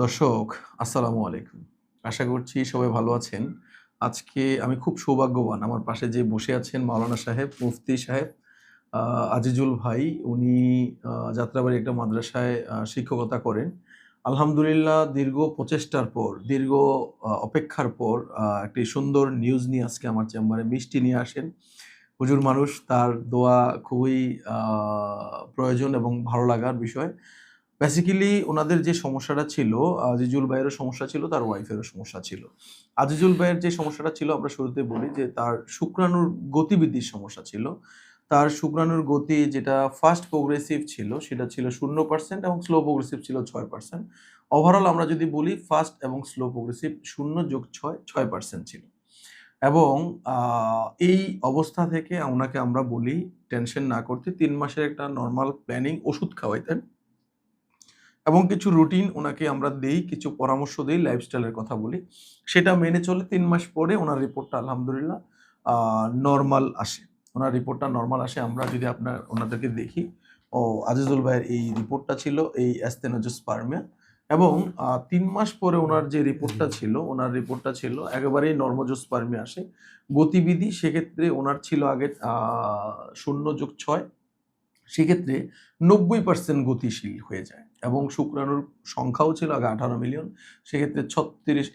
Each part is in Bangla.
দর্শক, আসসালামু আলাইকুম। আশা করছি সবাই ভালো আছেন। আজকে আমি খুব সৌভাগ্যবান। আমার পাশে যে বসে আছেন মাওলানা সাহেব, মুফতি সাহেব, আ আজিজুল ভাই। উনি যাত্রাবাড়ী একটা মাদ্রাসায় শিক্ষকতা করেন। আলহামদুলিল্লাহ দীর্ঘ প্রচেষ্টার পর, দীর্ঘ অপেক্ষার পর একটি সুন্দর নিউজ নিয়ে আজকে আমার চেম্বারে মিষ্টি নিয়ে আসেন। হুজুর মানুষ, তার দোয়া খুবই আ প্রয়োজন এবং ভালো লাগার বিষয়। বেসিক্যালি উনাদের যে সমস্যাটা ছিল, আজিজুল ভাইয়েরও সমস্যা ছিল, তার ওয়াইফেরও সমস্যা ছিল। আজিজুল ভাইয়ের যে সমস্যাটা ছিল আমরা শুরুতে বলি যে তার শুক্রাণুর গতিবিধির সমস্যা ছিল। তার শুক্রাণুর গতি যেটা ফাস্ট প্রোগ্রেসিভ ছিল সেটা ছিল 0% এবং স্লো প্রোগ্রেসিভ ছিল 6%। ওভারঅল আমরা যদি বলি ফাস্ট এবং স্লো প্রোগ্রেসিভ 0+6 6% ছিল। এবং আ এই অবস্থা থেকে উনাকে আমরা বলি টেনশন না করতে ৩ মাসের একটা নরমাল প্ল্যানিং ওষুধ খাওয়াইতেন। এবং কিছু রুটিন উনাকে আমরা দেই, কিছু পরামর্শ দেই, লাইফস্টাইলের কথা বলি। সেটা মেনে চলে ৩ মাস পরে উনার রিপোর্টটা আলহামদুলিল্লাহ আ নরমাল আসে। উনার রিপোর্টটা নরমাল আসে। আমরা যদি উনাদেরকে দেখি, আজিজুল ভাইয়ের এই রিপোর্টটা ছিল এই অ্যাস্টেনোজোস্পার্মিয়া এবং ৩ মাস পরে উনার যে রিপোর্টটা ছিল, উনার রিপোর্টটা ছিল একেবারেই নরমোজোস্পার্মিয়া আসে। গতিবিধি সেক্ষেত্রে উনার ছিল আগে 0+6, সেক্ষেত্রে ৯০% গতিশীল হয়ে যায় এবং শুক্রাণুর সংখ্যাও ছিল আগে ১৮ মিলিয়ন। সেক্ষেত্রে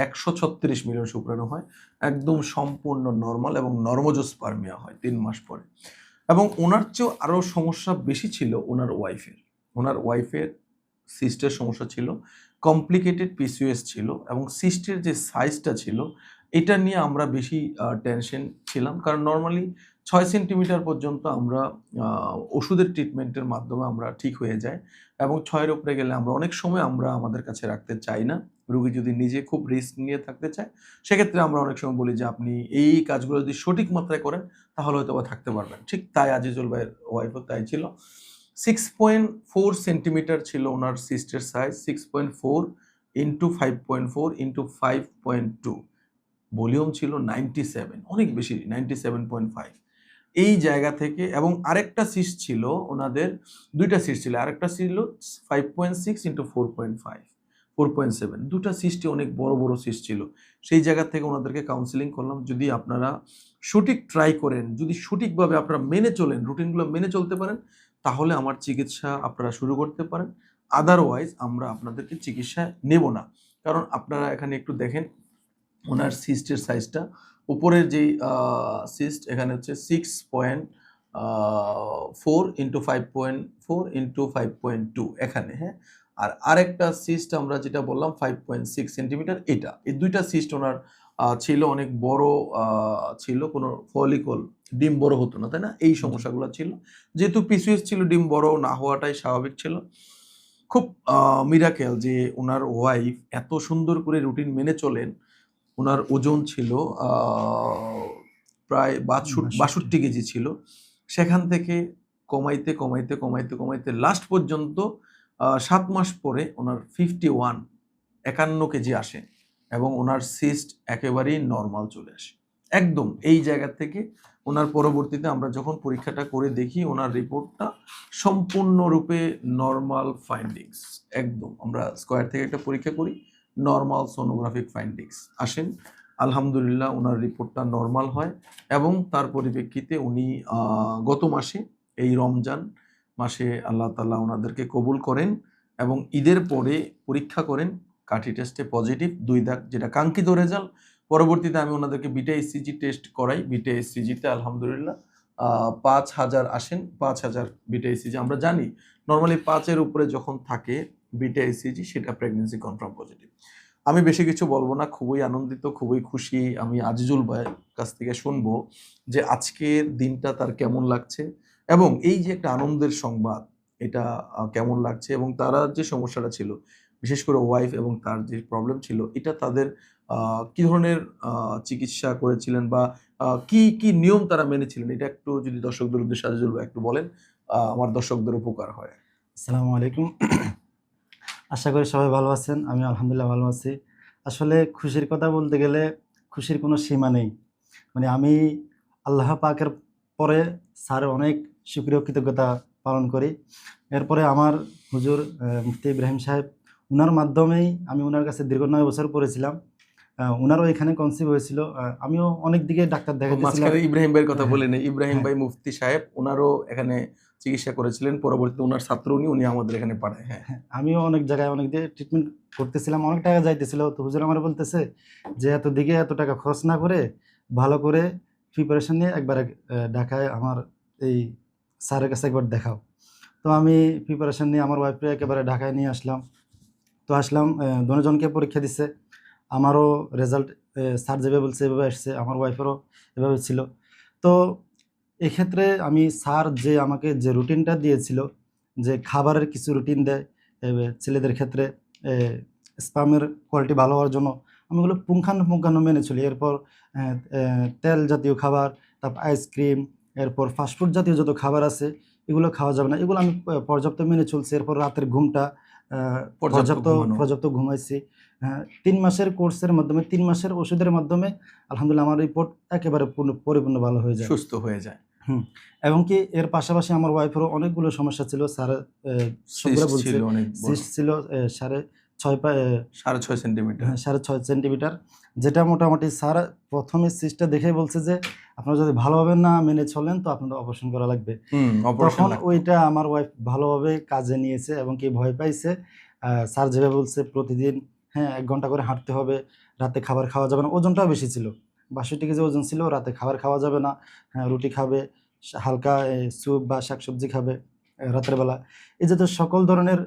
১৩৬ মিলিয়ন শুক্রাণু হয়। একদম সম্পূর্ণ নরমাল এবং নরমোজোস্পার্মিয়া হয় ৩ মাস পরে। এবং উনার চেয়েও আরো সমস্যা বেশি ছিল উনার ওয়াইফের। উনার ওয়াইফের সিস্টের সমস্যা ছিল, কমপ্লিকেটেড পিসিওএস ছিল এবং সিস্টের যে সাইজটা ছিল, এটা নিয়ে আমরা বেশি টেনশন ছিলাম। কারণ নরমালি ৬ সেন্টিমিটার পর্যন্ত আমরা আ ওষুধের ট্রিটমেন্টের মাধ্যমে আমরা ঠিক হয়ে যাই এবং ৬ এর উপরে গেলে আমরা অনেক সময় আমাদের কাছে রাখতে চাই না। রোগী যদি নিজে খুব রিস্ক নিয়ে থাকতে চায়, সেক্ষেত্রে আমরা অনেক সময় বলি যে, "আপনি এই কাজগুলো যদি সঠিক মাত্রায় করেন, তাহলে হয়তোবা থাকতে পারবেন।" ঠিক তাই আজিজুল ভাইয়ের ওয়াইফও তাই ছিল। 6.4 সেন্টিমিটার ছিল উনার সিস্টের সাইজ। 6.4 ইনটু 5.4 ইনটু 5.2, ভলিউম ছিল 97, অনেক বেশি 97.5। এই জায়গা থেকে এবং আরেকটা সিস্ট ছিল উনাদের, ২ টা সিস্ট ছিল। আরেকটা ছিল 5.6 ইনটু 4.5, 4.7, ২ টা সিস্টই অনেক বড়, বড় সিস্ট ছিল। সেই জায়গা থেকে উনাদেরকে কাউন্সেলিং করলাম, যদি আপনারা সঠিক ট্রাই করেন, যদি সঠিকভাবে আপনারা মেনে চলেন, রুটিনগুলো মেনে চলতে পারেন, তাহলে আমার চিকিৎসা আপনারা শুরু করতে পারেন। আদারওয়াইজ আমরা আপনাদেরকে চিকিৎসায় নেব না। কারণ আপনারা এখানে একটু দেখেন উনার সিস্টের সাইজটা। উপরের যেই সিস্ট এখানে হচ্ছে 6.4 ইনটু 5.4 ইনটু 5.2 এখানে, হ্যাঁ? আর আরেকটা সিস্ট আমরা যেটা বললাম 5.6 সেন্টিমিটার এটা। এই ২ টা সিস্ট উনার ছিল, অনেক বড় আ ছিল। কোনো ফলিকল, ডিম বড় হতো না, তাই না? এই সমস্যাগুলা ছিল। যেহেতু পিসিওএস ছিল, ডিম বড় না হওয়াটাই স্বাভাবিক ছিল। খুব মিরাকেল যে উনার ওয়াইফ এত সুন্দর করে রুটিন মেনে চলেন। উনার ওজন ছিল আ প্রায় ৬২। ৬২ কেজি ছিল। সেখান থেকে কমাইতে লাস্ট পর্যন্ত ৭ মাস পরে উনার 51 কেজি আসে এবং উনার সিস্ট একেবারেই নরমাল চলে আসে। একদম এই জায়গা থেকে উনার পরবর্তীতে আমরা যখন পরীক্ষাটা করে দেখি উনার রিপোর্টটা সম্পূর্ণরূপে নরমাল ফাইন্ডিংস। একদম আমরা স্কয়ার থেকে একটা পরীক্ষা করি, নরমাল সোনোগ্রাফিক ফাইন্ডিংস আসেন। আলহামদুলিল্লাহ উনার রিপোর্টটা নরমাল হয় এবং তার পরিপ্রেক্ষিতে উনি গত মাসে, এই রমজান মাসে আল্লাহ তাআলা উনাদেরকে কবুল করেন এবং ঈদের পরে পরীক্ষা করেন। কাঠি টেস্টে পজিটিভ ২ দাগ, যেটা কাঙ্ক্ষিত রেজাল্ট। পরবর্তীতে আমি উনাদেরকে বিটা ইসিজি টেস্ট করাই। বিটা ইসিজিতে আলহামদুলিল্লাহ ৫,০০০ আসেন। ৫,০০০ বিটা ইসিজি। আমরা জানি নরমালি ৫ এর উপরে যখন থাকে বিটা ইসিজি, সেটা প্রেগন্যান্সি কনফার্ম পজিটিভ। আমি বেশি কিছু বলব না। খুবই আনন্দিত, খুবই খুশি। আমি আজিজুল ভাইয়ের কাছ থেকে শুনবো যে আজকের দিনটা তার কেমন লাগছে এবং এই যে একটা আনন্দের সংবাদ, এটা কেমন লাগছে এবং তারা যে সমস্যাটা ছিল, বিশেষ করে ওয়াইফ এবং তার যে প্রবলেম ছিল, এটা তাদের আ কি ধরনের চিকিৎসা করেছিলেন বা কি নিয়ম তারা মেনেছিলেন, এটা একটু যদি দর্শকদের উদ্দেশ্যে আজিজুল ভাই একটু বলেন, আমার দর্শকদের উপকার হয়। আসসালামু আলাইকুম। আশা করি সবাই ভালো আছেন। আমি আলহামদুলিল্লাহ ভালো আছি। আসলে খুশির কথা বলতে গেলে খুশির কোনো সীমা নেই। মানে আমি আল্লাহ পাকের পরে স্যারের অনেক শুকরিয়া ও কৃতজ্ঞতা পালন করি। এরপরে আমার হুজুর মুফতি ইব্রাহিম সাহেব, উনার মাধ্যমেই আমি উনার কাছে দীর্ঘ 9 বছর পড়েছিলাম। উনারও এখানে কনসিভ হয়েছিল। আমিও অনেক দিকে ডাক্তার দেখাইতেছিলাম। মাঝখানে ইব্রাহিম ভাইয়ের কথা হ্যাঁ, বলে নেই। ইব্রাহিম হ্যাঁ, ভাই মুফতি সাহেব উনারও এখানে চিকিৎসা করেছিলেন। পরবর্তীতে উনার ছাত্র উনি আমাদের এখানে পড়ায়। হ্যাঁ। হ্যাঁ, আমিও অনেক জায়গায় অনেক দিয়ে ট্রিটমেন্ট করতেছিলাম। অনেক টাকা যাইতেছিল। তো হুজুর আমারে বলতেছে যে, "এত দিকে এত টাকা খরচ না করে ভালো করে প্রিপারেশন নিয়ে একবারে ঢাকায় আমার এই স্যারের কাছে একবার দেখাও।" তো আমি প্রিপারেশন নিয়ে আমার ওয়াইফকে একেবারে ঢাকায় নিয়ে আসলাম। তো আসলাম, দোনোজনকে পরীক্ষা দিছে। আমারও রেজাল্ট স্যার যেভাবে বলছে এভাবে আসছে। আমার ওয়াইফেরও এভাবে ছিল। তো এক্ষেত্রে আমি স্যার যে আমাকে যে রুটিনটা দিয়েছিল, যে খাবারের কিছু রুটিন দেয় ছেলেদের ক্ষেত্রে এ স্পামের কোয়ালিটি ভালো হওয়ার জন্য, আমি ওগুলো পুঙ্খানুপুঙ্খানু মেনে চলি। এরপর তেল জাতীয় খাবার, তারপর আইসক্রিম, এরপর ফাস্টফুড জাতীয় যত খাবার আছে এগুলো খাওয়া যাবে না। এগুলো আমি পর্যাপ্ত মেনে চলছি। এরপর রাতের ঘুমটা আ পর্যাপ্ত পর্যাপ্ত ঘুমানো। পর্যাপ্ত ঘুমাইছি। ৩ মাসের কোর্সের মাধ্যমে ৩ মাসের ওষুধের মাধ্যমে আলহামদুলিল্লাহ আমার রিপোর্ট একেবারে পরিপূর্ণ ভালো হয়ে যায়। সুস্থ হয়ে যায়। হুম। এবং কি এর পাশাপাশি আমার ওয়াইফেরও অনেকগুলো সমস্যা ছিল। স্যার সবগুলা সিস্ট বলছে। ছিল অনেক বড়। সিস্ট ছিল ৬.৫ পা ৬.৫ সেন্টিমিটার। ৬.৫ সেন্টিমিটার। যেটা মোটামুটি স্যার ১ম এ সিস্টটা দেখেই বলছে যে, "আপনারা যদি ভালোভাবে না মেনে চলেন তো আপনাদের অপারেশন করা লাগবে।" অপারেশন তখন লাগতো। ওইটা আমার ওয়াইফ ভালোভাবে কাজে নিয়েছে এবং কি ভয় পাইছে। স্যার যেভাবে বলছে প্রতিদিন, হ্যাঁ, ১ ঘন্টা করে হাঁটতে হবে, রাতে খাবার খাওয়া যাবে না। ওজনটাও বেশি ছিল। ৬২ কেজি ওজন ছিল। রাতে খাবার খাওয়া যাবে না। হ্যাঁ, রুটি খাবে, হালকা স্যুপ বা শাকসবজি খাবে রাতের বেলা। এই জাতীয় সকল ধরনের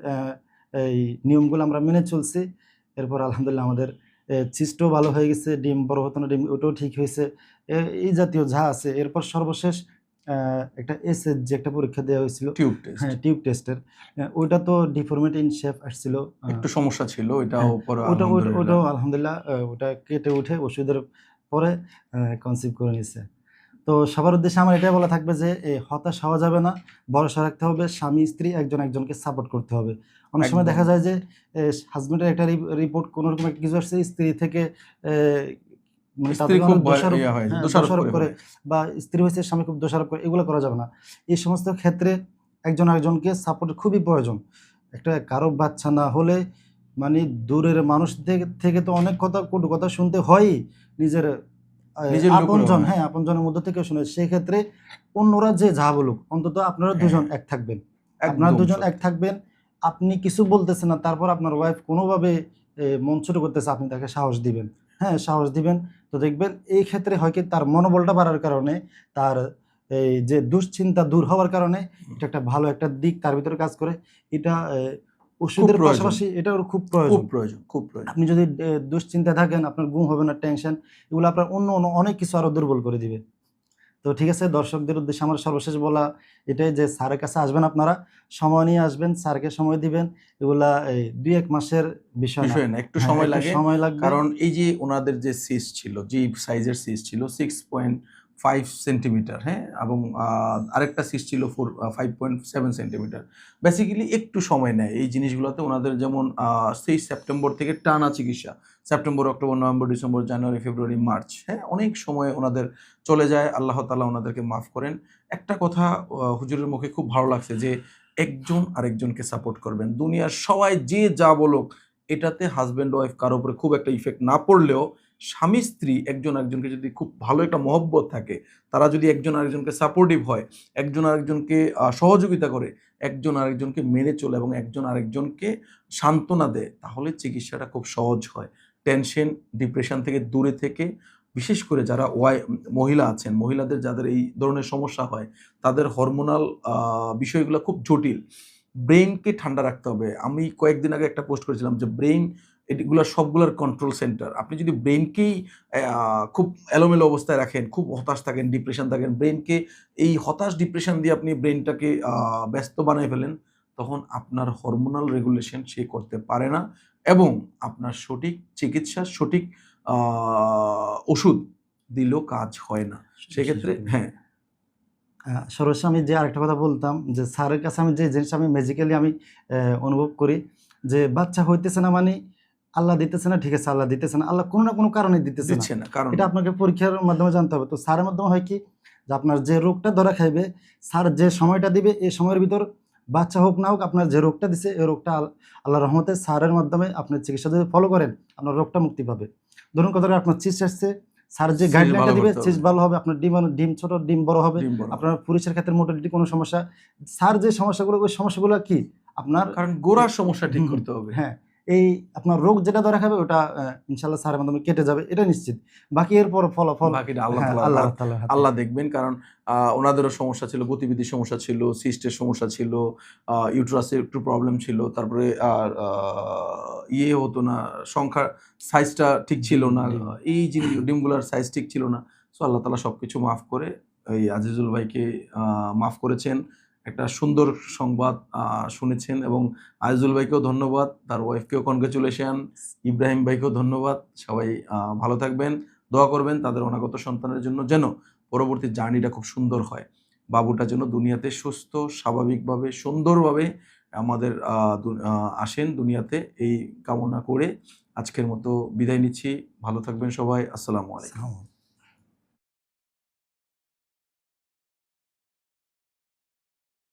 এই নিয়মগুলো আমরা মেনে চলছি। এরপর আলহামদুলিল্লাহ আমাদের সিস্টও ভালো হয়ে গেছে। ডিম বড় হতো না, ডিম ওটাও ঠিক হয়েছে। এই জাতীয় যা আছে। এরপর সর্বশেষ আ একটা এসএইচজি একটা পরীক্ষা দেওয়া হয়েছিল। Tube test. হ্যাঁ, টিউব টেস্টের। ওইটা তো ডিফর্মিটি ইন শেপ আসছিল। একটু সমস্যা ছিল। এটাও হ্যাঁ, পরে ওটা আলহামদুলিল্লাহ। ওটাও আলহামদুলিল্লাহ ওটা কেটে উঠে ওষুধের পরে কনসিভ করে নিছে। তো সবার উদ্দেশ্যে আমার এটাই বলা থাকবে যে হতাশ হওয়া যাবে না। ভরসা রাখতে হবে। স্বামী-স্ত্রী একজন একজনকে সাপোর্ট করতে হবে। অনেক সময় একদম। দেখা যায় যে হাসব্যান্ডের একটা রিপোর্ট কোনরকম একটা কিছু আসছে, স্ত্রী থেকে এ মানে স্ত্রী তাদেরকে খুব অনেক দোষারোপ, ইয়া হয় যে হ্যাঁ, দোষারোপ দোষারোপ করে করে ফেলে। বা স্ত্রী হয়েছে স্বামী খুব দোষারোপ করে, এগুলো করা যাবে না। এই সমস্ত ক্ষেত্রে একজন আরেকজনকে সাপোর্ট খুবই প্রয়োজন। একটা কারো বাচ্চা না হলে মানে দূরের মানুষ থেকে তো অনেক কথা, কটু কথা শুনতে হয়ই। নিজের নিজের লোকেরও আপনজন, হয়। হ্যাঁ, আপনজনের মধ্য থেকেও শুনে। সেক্ষেত্রে অন্যরা যে যা বলুক, অন্তত আপনারা হ্যাঁ, দুজন হ্যাঁ। এক থাকবেন। আপনারা একদম দুজন এক সত্যি। থাকবেন। আপনি কিছু বলতেছেন না, তারপর আপনার ওয়াইফ কোনোভাবে মন ছোট করতেছে, আপনি তাকে সাহস দিবেন। হ্যাঁ, সাহস দিবেন। তো দেখবেন এই ক্ষেত্রে হয় কি তার মনোবলটা বাড়ার কারণে, তার এই যে দুশ্চিন্তা দূর হওয়ার কারণে হুম। এটা একটা ভালো একটা দিক তার ভিতরে কাজ করে। এটা খুব ওষুধের প্রয়োজন। পাশাপাশি এটাও খুব খুব প্রয়োজন। প্রয়োজন, খুব প্রয়োজন। আপনি যদি দুশ্চিন্তায় থাকেন, আপনার ঘুম হবে না, টেনশন, এগুলো আপনার অন্য অনেক কিছু আরো দুর্বল করে দিবে। তো ঠিক আছে, দর্শকদের উদ্দেশ্যে আমার সর্বশেষ বলা এটাই যে স্যারের কাছে আসবেন আপনারা, সময় নিয়ে আসবেন, স্যারকে সময় দিবেন। এগুলা এই ২-১ মাসের বিষয় না। বিষয় না। একটু হ্যাঁ, সময় একটু লাগে। সময় লাগবে। কারণ এই যে উনাদের যে সিস্ট ছিল, যে সাইজের সিস্ট ছিল 6.5 সেন্টিমিটার, হ্যাঁ? এবং আরেকটা সিস্ট ছিল 5.7 সেন্টিমিটার। বেসিক্যালি একটু সময় নেয় এই জিনিসগুলোতে উনাদের যেমন সেই সেপ্টেম্বর থেকে টানা চিকিৎসা। সেপ্টেম্বর, অক্টোবর, নভেম্বর, ডিসেম্বর, জানুয়ারি, ফেব্রুয়ারি, মার্চ, হ্যাঁ? অনেক সময় উনাদের চলে যায়। আল্লাহ তাআলা উনাদেরকে মাফ করেন। একটা কথা হুজুরের মুখে খুব ভালো লাগছে যে একজন আরেকজনকে সাপোর্ট করবেন। দুনিয়ার সবাই যে যা বলুক, এটাতে হাসব্যান্ড ওয়াইফ কারো উপরে খুব একটা ইফেক্ট না পড়লেও স্বামী-স্ত্রী একজন আরেকজনকে যদি খুব ভালো একটা মহব্বত থাকে, তারা যদি একজন আরেকজনকে সাপোর্টিভ হয়, একজন আরেকজনকে সহযোগিতা করে, একজন আরেকজনকে মেনে চলে এবং একজন আরেকজনকে সান্ত্বনা দেয়, তাহলে চিকিৎসাটা খুব সহজ হয়। টেনশন, ডিপ্রেশন থেকে দূরে থেকে বিশেষ করে যারা মহিলা আছেন, মহিলাদের যাদের এই ধরনের সমস্যা হয়, তাদের হরমোনাল বিষয়গুলো খুব জটিল। ব্রেইনকে ঠান্ডা রাখতে হবে। আমি কয়েকদিন আগে একটা পোস্ট করেছিলাম যে ব্রেইন এগুলা সবগুলার কন্ট্রোল সেন্টার। আপনি যদি ব্রেইনকেই খুব এলোমেলো অবস্থায় রাখেন, খুব হতাশ থাকেন, ডিপ্রেশন থাকেন, ব্রেইনকে এই হতাশ ডিপ্রেশন দিয়ে আপনি ব্রেইনটাকে ব্যস্ত বানায় ফেলেন, তখন আপনার হরমোনাল রেগুলেশন সে করতে পারে না এবং আপনার সঠিক চিকিৎসা, সঠিক আ ওষুধ দিলেও কাজ হয় না। সেক্ষেত্রে হ্যাঁ, সর্বশেষ আমি যে আরেকটা কথা বলতাম যে স্যারের কাছে আমি যে জিনিসটা আমি ম্যাজিক্যালি আমি অনুভব করি যে বাচ্চা হইতেছে না মানে আল্লাহ দিতেছে না, ঠিক আছে আল্লাহ দিতেছে না। আল্লাহ কোনো না কোনো কারণে দিতেছে না। দিচ্ছে না। কারণ এটা আপনাকে পরীক্ষার মাধ্যমে জানতে হবে। তো স্যারের মাধ্যমে হয় কি যে আপনার যে রোগটা ধরা খাইবে, স্যার যে সময়টা দিবে এই সময়ের ভিতর বাচ্চা হোক না হোক, আপনার যে রোগটা দিছে এই রোগটা আল্লাহর রহমতে স্যারের মাধ্যমে আপনার চিকিৎসা যদি ফলো করেন, আপনার রোগটা মুক্তি পাবে। ধরুন কথা আপনার চিস্ট আসছে, স্যার যে Cyst গাইডলাইনটা ভালো দিবে করতে চিস্ট হবে। ভালো হবে, আপনার ডিম ছোট, ডিম বড় হবে, ডিম বড় হবে। আপনার পুরুষের ক্ষেত্রে মোটালিটি কোনো সমস্যা, স্যার যে সমস্যাগুলো ওই সমস্যাগুলো কি আপনার কারণ গোড়ার সমস্যা ঠিক হুম, হুম, করতে হবে। হ্যাঁ, এই আপনার রোগ যেটা ধরা খাবে ওটা ইনশাআল্লাহ স্যারের মাধ্যমে কেটে যাবে, এটা নিশ্চিত। বাকি এরপর ফলাফল বাকিটা আল্লাহ হ্যাঁ, তাআলার আল্লাহ হাত। তাআলার হাতে। আল্লাহ দেখবেন। কারণ ওনাদেরও সমস্যা ছিল, গতিবিধির সমস্যা ছিল, সিস্টের সমস্যা ছিল, ইউটেরাসের একটু প্রবলেম ছিল। তারপরে আর ইয়ে হতো না, সংখ্যার সাইজটা ঠিক ছিল না। ডিম। এই জিনিস ডিমগুলার সাইজ ঠিক ছিল না। সো আল্লাহ তাআলা সবকিছু মাফ করে এই আজিজুল ভাইকে মাফ করেছেন। একটা সুন্দর সংবাদ শুনেছেন এবং আজিজুল ভাইকেও ধন্যবাদ, তার ওয়াইফকেও কনগ্রাচুলেশন, ইব্রাহিম ভাইকেও ধন্যবাদ। সবাই ভালো থাকবেন। দোয়া করবেন তাদের অনাগত সন্তানের জন্য, যেন পরবর্তী জার্নিটা খুব সুন্দর হয়। বাবুটা যেন দুনিয়াতে সুস্থ, স্বাভাবিকভাবে, সুন্দরভাবে আমাদের আসেন দুনিয়াতে, এই কামনা করে আজকের মতো বিদায় নিচ্ছি। ভালো থাকবেন সবাই। আসসালামু আলাইকুম।